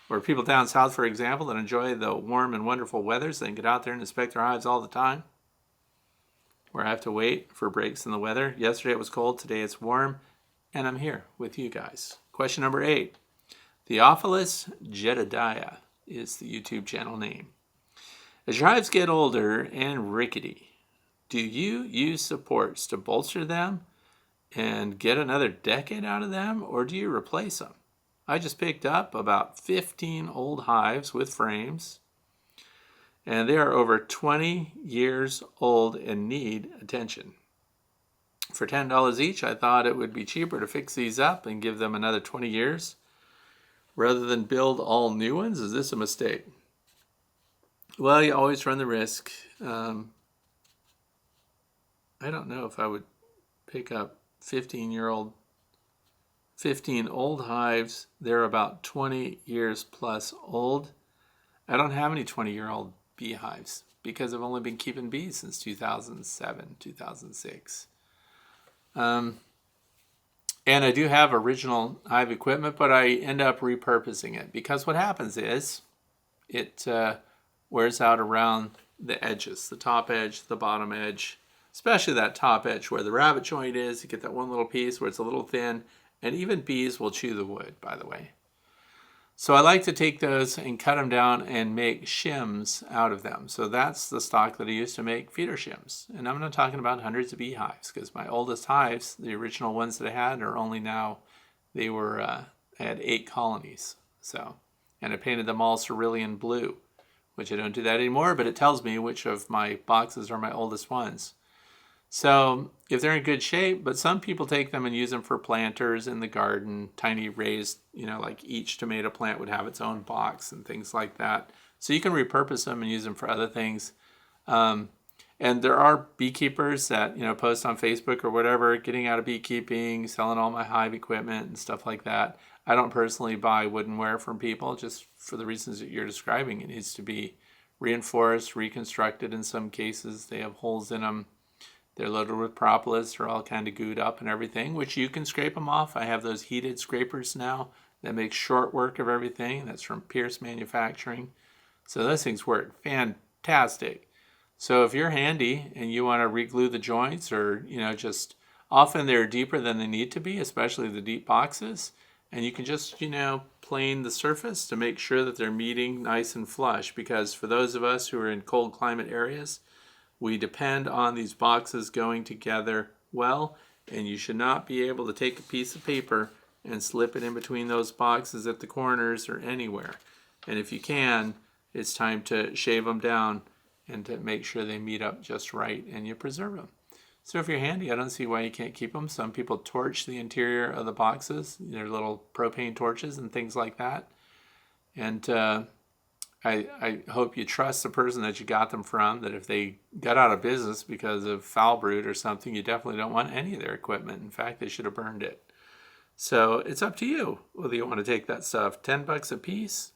Speaker 1: or people down south, for example, that enjoy the warm and wonderful weathers, they can get out there and inspect their hives all the time. Where I have to wait for breaks in the weather. Yesterday it was cold, today it's warm, and I'm here with you guys. Question number 8. Theophilus Jedediah is the YouTube channel name. As your hives get older and rickety, do you use supports to bolster them and get another decade out of them, or do you replace them? I just picked up about 15 old hives with frames, and they are over 20 years old and need attention. For $10 each, I thought it would be cheaper to fix these up and give them another 20 years rather than build all new ones. Is this a mistake? Well, you always run the risk. I don't know if I would pick up 15 old hives. They're about 20 years plus old. I don't have any 20-year-old beehives because I've only been keeping bees since 2007, 2006. And I do have original hive equipment, but I end up repurposing it because what happens is it wears out around the edges, the top edge, the bottom edge, especially that top edge where the rabbit joint is. You get that one little piece where it's a little thin, and even bees will chew the wood, by the way. So I like to take those and cut them down and make shims out of them. So that's the stock that I use to make feeder shims. And I'm not talking about hundreds of beehives, because my oldest hives, the original ones that I had, are only now, I had 8 colonies. So, and I painted them all cerulean blue, which I don't do that anymore, but it tells me which of my boxes are my oldest ones. So if they're in good shape, but some people take them and use them for planters in the garden, tiny raised, like each tomato plant would have its own box and things like that. So you can repurpose them and use them for other things. And there are beekeepers that, post on Facebook or whatever, getting out of beekeeping, selling all my hive equipment and stuff like that. I don't personally buy woodenware from people just for the reasons that you're describing. It needs to be reinforced, reconstructed in some cases. They have holes in them. They're loaded with propolis. They're all kind of gooed up and everything, which you can scrape them off. I have those heated scrapers now that make short work of everything. That's from Pierce Manufacturing. So those things work fantastic. So if you're handy and you want to reglue the joints, or, just often they're deeper than they need to be, especially the deep boxes. And you can just, plane the surface to make sure that they're meeting nice and flush. Because for those of us who are in cold climate areas, we depend on these boxes going together well, and you should not be able to take a piece of paper and slip it in between those boxes at the corners or anywhere. And if you can, it's time to shave them down and to make sure they meet up just right and you preserve them. So if you're handy, I don't see why you can't keep them. Some people torch the interior of the boxes. They're little propane torches and things like that. And I hope you trust the person that you got them from, that if they got out of business because of foul brood or something, you definitely don't want any of their equipment. In fact, they should have burned it. So it's up to you whether you want to take that stuff. $10 a piece.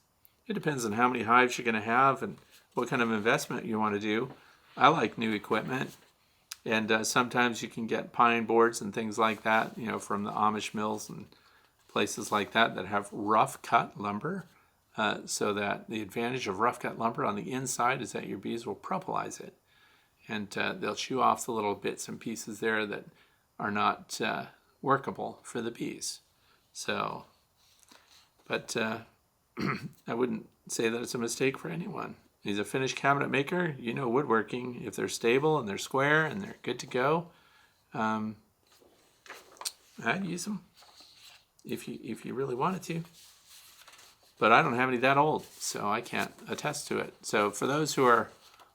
Speaker 1: It depends on how many hives you're going to have and what kind of investment you want to do. I like new equipment. And sometimes you can get pine boards and things like that, you know, from the Amish mills and places like that that have rough cut lumber. So that the advantage of rough cut lumber on the inside is that your bees will propolize it. And they'll chew off the little bits and pieces there that are not workable for the bees. So, but I wouldn't say that it's a mistake for anyone. He's a finished cabinet maker. You know, woodworking, if they're stable and they're square and they're good to go, I'd use them if you really wanted to. But I don't have any that old, so I can't attest to it. So for those who are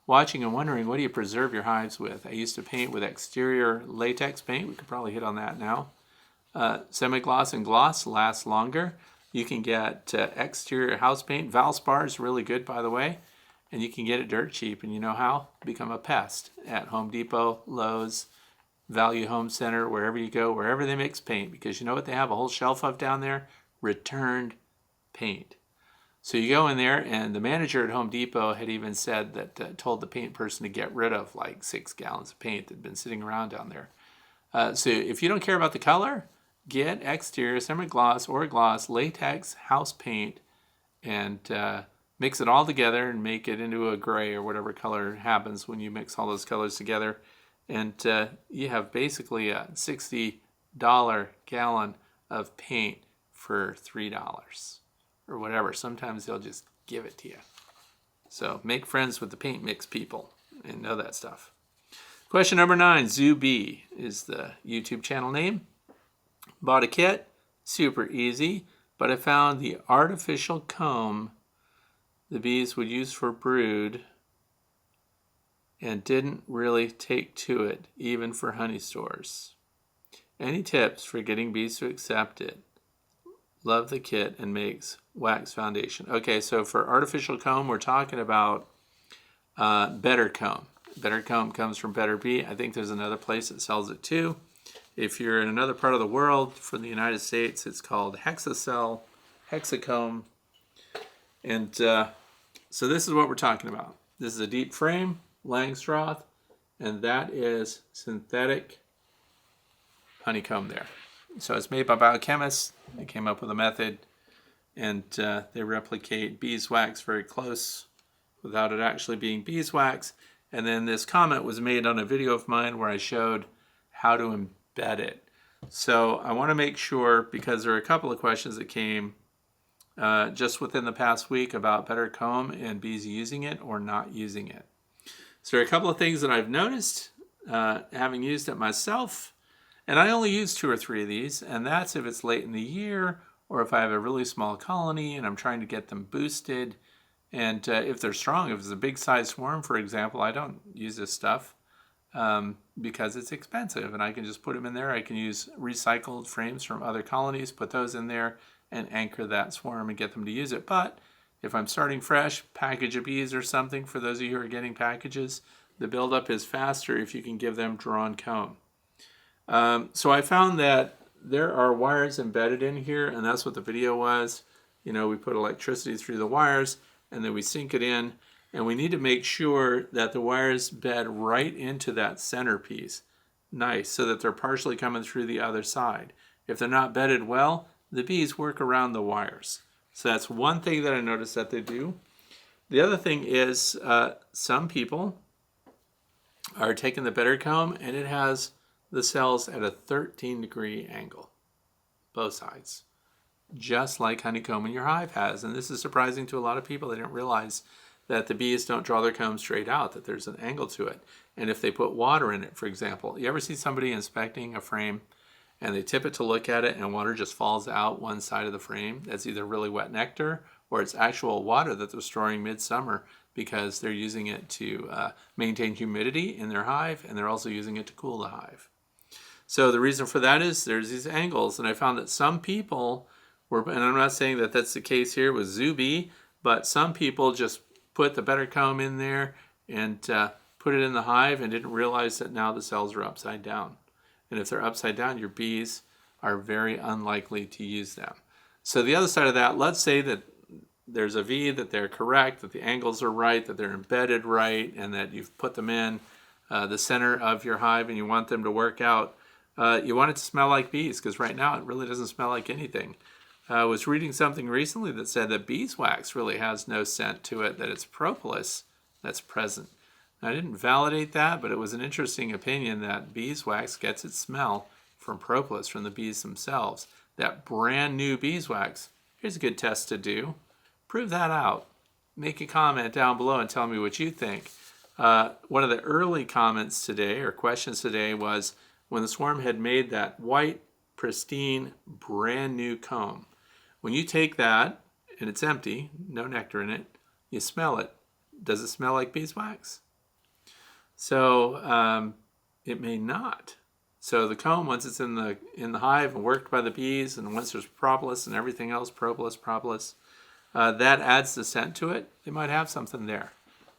Speaker 1: watching and wondering, what do you preserve your hives with? I used to paint with exterior latex paint. We could probably hit on that now. Semi-gloss and gloss last longer. You can get exterior house paint. Valspar is really good, by the way. And you can get it dirt cheap, and you know how? Become a pest at Home Depot, Lowe's, Value Home Center, wherever you go, wherever they mix paint, because you know what they have a whole shelf of down there? Returned paint. So you go in there, and the manager at Home Depot had even said that, told the paint person to get rid of like 6 gallons of paint that had been sitting around down there. So if you don't care about the color, get exterior, semi-gloss, or gloss, latex, house paint, and mix it all together and make it into a gray or whatever color happens when you mix all those colors together. And you have basically a $60 gallon of paint for $3 or whatever. Sometimes they'll just give it to you. So make friends with the paint mix people and know that stuff. Question number 9, Zoo Bee is the YouTube channel name. Bought a kit, super easy, but I found the artificial comb the bees would use for brood and didn't really take to it, even for honey stores. Any tips for getting bees to accept it? Love the kit and makes wax foundation. Okay, so for artificial comb, we're talking about Better Comb. Better Comb comes from Better Bee. I think there's another place that sells it too. If you're in another part of the world, from the United States, it's called Hexacell, Hexacomb. And so this is what we're talking about. This is a deep frame, Langstroth, and that is synthetic honeycomb there. So it's made by biochemists. They came up with a method, and they replicate beeswax very close without it actually being beeswax. And then this comment was made on a video of mine where I showed how to embed it. So I want to make sure, because there are a couple of questions that came just within the past week about Better Comb and bees using it or not using it. So there are a couple of things that I've noticed having used it myself, and I only use 2 or 3 of these, and that's if it's late in the year or if I have a really small colony and I'm trying to get them boosted. And if they're strong, if it's a big size swarm, for example, I don't use this stuff because it's expensive, and I can just put them in there. I can use recycled frames from other colonies, put those in there, and anchor that swarm and get them to use it. But if I'm starting fresh, package of bees or something, for those of you who are getting packages, the buildup is faster if you can give them drawn comb. So I found that there are wires embedded in here, and that's what the video was. You know, we put electricity through the wires, and then we sink it in, and we need to make sure that the wires bed right into that centerpiece. Nice, so that they're partially coming through the other side. If they're not bedded well, the bees work around the wires. So that's one thing that I noticed that they do. The other thing is some people are taking the Better Comb, and it has the cells at a 13-degree angle, both sides, just like honeycomb in your hive has. And this is surprising to a lot of people. They didn't realize that the bees don't draw their comb straight out, that there's an angle to it. And if they put water in it, for example, you ever see somebody inspecting a frame and they tip it to look at it and water just falls out one side of the frame? That's either really wet nectar or it's actual water that they're storing midsummer because they're using it to maintain humidity in their hive, and they're also using it to cool the hive. So the reason for that is there's these angles, and I found that some people were, and I'm not saying that that's the case here with Zoo Bee, but some people just put the Better Comb in there and put it in the hive and didn't realize that now the cells are upside down. And if they're upside down, your bees are very unlikely to use them. So the other side of that, let's say that there's a V, that they're correct, that the angles are right, that they're embedded right, and that you've put them in the center of your hive and you want them to work out. You want it to smell like bees, because right now it really doesn't smell like anything. I was reading something recently that said that beeswax really has no scent to it, that it's propolis that's present. Now, I didn't validate that, but it was an interesting opinion that beeswax gets its smell from propolis, from the bees themselves. That brand new beeswax, here's a good test to do. Prove that out. Make a comment down below and tell me what you think. One of the early comments today, or questions today, was when the swarm had made that white, pristine, brand new comb. When you take that, and it's empty, no nectar in it, you smell it. Does it smell like beeswax? So it may not. So the comb, once it's in the hive and worked by the bees, and once there's propolis and everything else, propolis, that adds the scent to it. They might have something there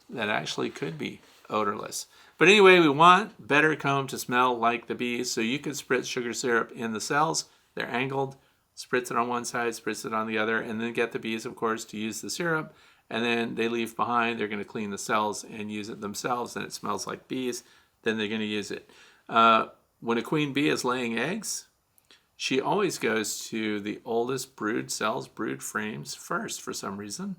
Speaker 1: that actually could be odorless. But anyway, we want better comb to smell like the bees. So you can spritz sugar syrup in the cells. They're angled. Spritz it on one side, spritz it on the other, and then get the bees, of course, to use the syrup. And then they leave behind. They're going to clean the cells and use it themselves, and it smells like bees. Then they're going to use it. When a queen bee is laying eggs, she always goes to the oldest brood cells, brood frames first for some reason.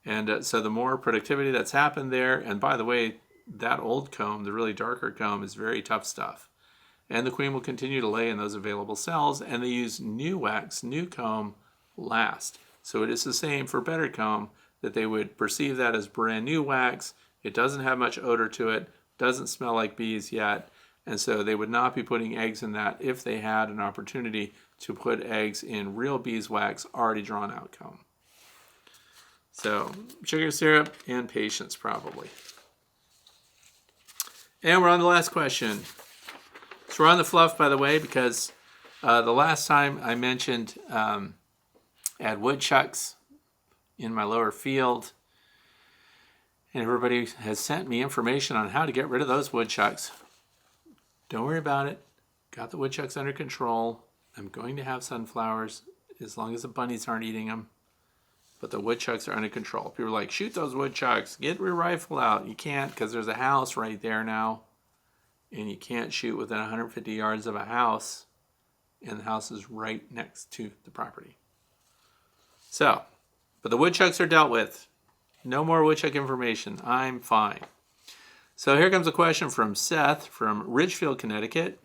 Speaker 1: And so the more productivity that's happened there, and by the way, that old comb, the really darker comb, is very tough stuff. And the queen will continue to lay in those available cells, and they use new wax, new comb last. So it is the same for better comb, that they would perceive that as brand new wax. It doesn't have much odor to it, doesn't smell like bees yet, and so they would not be putting eggs in that if they had an opportunity to put eggs in real beeswax, already drawn out comb. So sugar syrup and patience probably. And we're on the last question. So we're on the fluff, by the way, because the last time I mentioned I had woodchucks in my lower field, and everybody has sent me information on how to get rid of those woodchucks. Don't worry about it. Got the woodchucks under control. I'm going to have sunflowers as long as the bunnies aren't eating them. But the woodchucks are under control. People are like, shoot those woodchucks. Get your rifle out. You can't, because there's a house right there now. And you can't shoot within 150 yards of a house. And the house is right next to the property. So, but the woodchucks are dealt with. No more woodchuck information. I'm fine. So here comes a question from Seth from Ridgefield, Connecticut.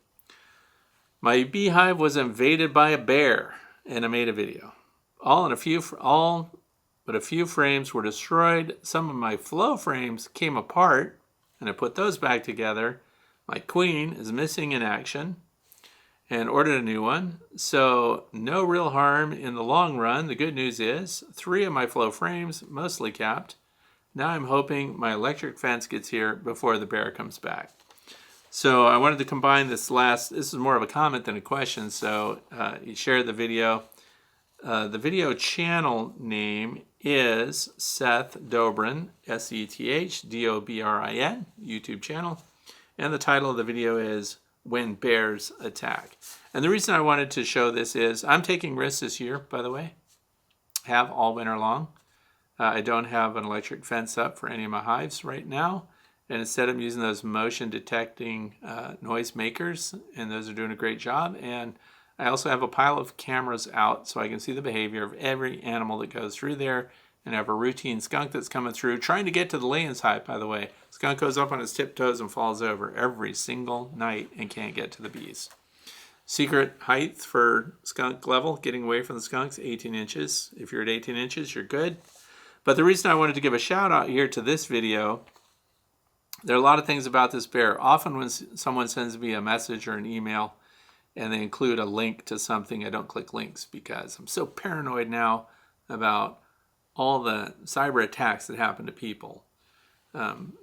Speaker 1: My beehive was invaded by a bear, and I made a video. All but a few frames were destroyed. Some of my flow frames came apart, and I put those back together. My queen is missing in action, and ordered a new one. So no real harm in the long run. The good news is 3 of my flow frames, mostly capped. Now I'm hoping my electric fence gets here before the bear comes back. So I wanted to combine this is more of a comment than a question, so he shared the video. The video channel name is Seth Dobrin, SETH-DOBRIN, YouTube channel. And the title of the video is When Bears Attack. And the reason I wanted to show this is I'm taking risks this year, by the way. Have all winter long. I don't have an electric fence up for any of my hives right now. And instead I'm using those motion detecting noise makers, and those are doing a great job. And I also have a pile of cameras out so I can see the behavior of every animal that goes through there. And I have a routine skunk that's coming through, trying to get to the laying hive, by the way. Skunk goes up on his tiptoes and falls over every single night and can't get to the bees. Secret height for skunk level, getting away from the skunks, 18 inches. If you're at 18 inches, you're good. But the reason I wanted to give a shout out here to this video, there are a lot of things about this bear. Often when someone sends me a message or an email and they include a link to something, I don't click links because I'm so paranoid now about all the cyber attacks that happen to people.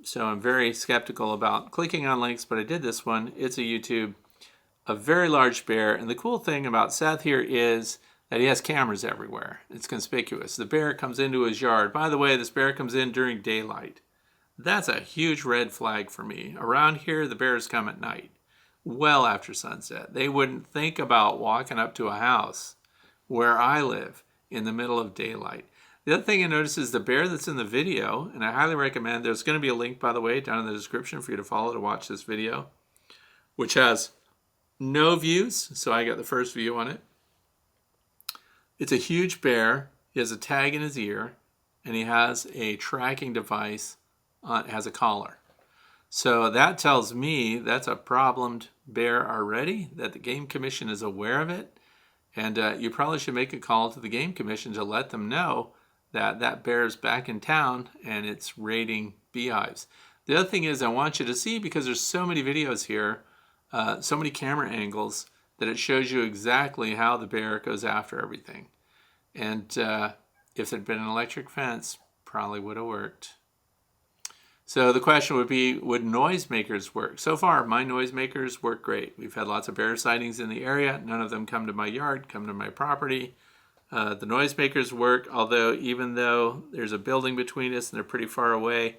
Speaker 1: So I'm very skeptical about clicking on links, but I did this one. It's a YouTube, a very large bear. And the cool thing about Seth here is that he has cameras everywhere. It's conspicuous. The bear comes into his yard. By the way, this bear comes in during daylight. That's a huge red flag for me. Around here, the bears come at night, well after sunset. They wouldn't think about walking up to a house where I live in the middle of daylight. The other thing I noticed is the bear that's in the video, and I highly recommend, there's going to be a link, by the way, down in the description for you to follow to watch this video, which has no views, so I got the first view on it. It's a huge bear. He has a tag in his ear, and he has a tracking device, has a collar. So that tells me that's a problemed bear already, that the Game Commission is aware of it, and you probably should make a call to the Game Commission to let them know that that bear is back in town and it's raiding beehives. The other thing is I want you to see, because there's so many videos here, so many camera angles, that it shows you exactly how the bear goes after everything. And if there'd been an electric fence, probably would have worked. So the question would be, would noisemakers work? So far, my noisemakers work great. We've had lots of bear sightings in the area. None of them come to my yard, come to my property. The noisemakers work, although even though there's a building between us and they're pretty far away,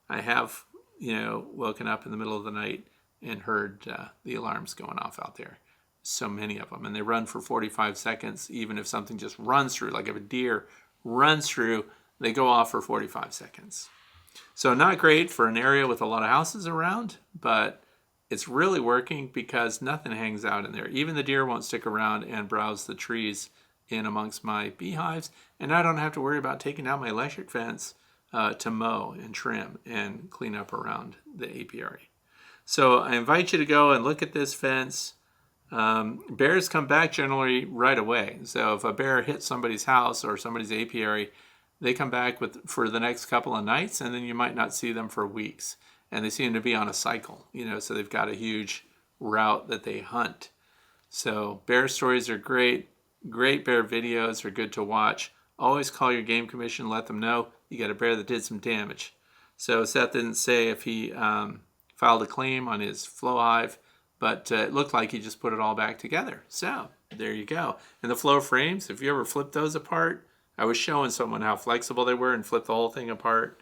Speaker 1: I have, woken up in the middle of the night and heard the alarms going off out there. So many of them, and they run for 45 seconds. Even if something just runs through, like if a deer runs through, they go off for 45 seconds. So not great for an area with a lot of houses around, but it's really working because nothing hangs out in there. Even the deer won't stick around and browse the trees in amongst my beehives, and I don't have to worry about taking down my electric fence to mow and trim and clean up around the apiary. So I invite you to go and look at this fence. Bears come back generally right away. So if a bear hits somebody's house or somebody's apiary, they come back for the next couple of nights, and then you might not see them for weeks. And they seem to be on a cycle, so they've got a huge route that they hunt. So bear stories are great. Great bear videos are good to watch. Always call your Game Commission, let them know you got a bear that did some damage. So Seth didn't say if he filed a claim on his flow hive, but it looked like he just put it all back together. So there you go. And the flow frames, if you ever flip those apart, I was showing someone how flexible they were and flipped the whole thing apart.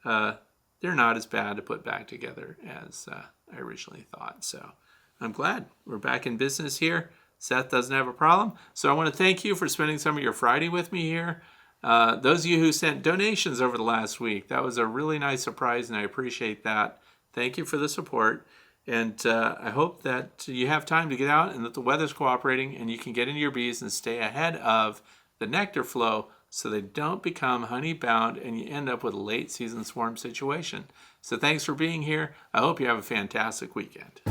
Speaker 1: They're not as bad to put back together as I originally thought. So I'm glad we're back in business here. Seth doesn't have a problem. So I want to thank you for spending some of your Friday with me here. Those of you who sent donations over the last week, that was a really nice surprise, and I appreciate that. Thank you for the support. And I hope that you have time to get out and that the weather's cooperating and you can get into your bees and stay ahead of the nectar flow so they don't become honey bound and you end up with a late season swarm situation. So thanks for being here. I hope you have a fantastic weekend.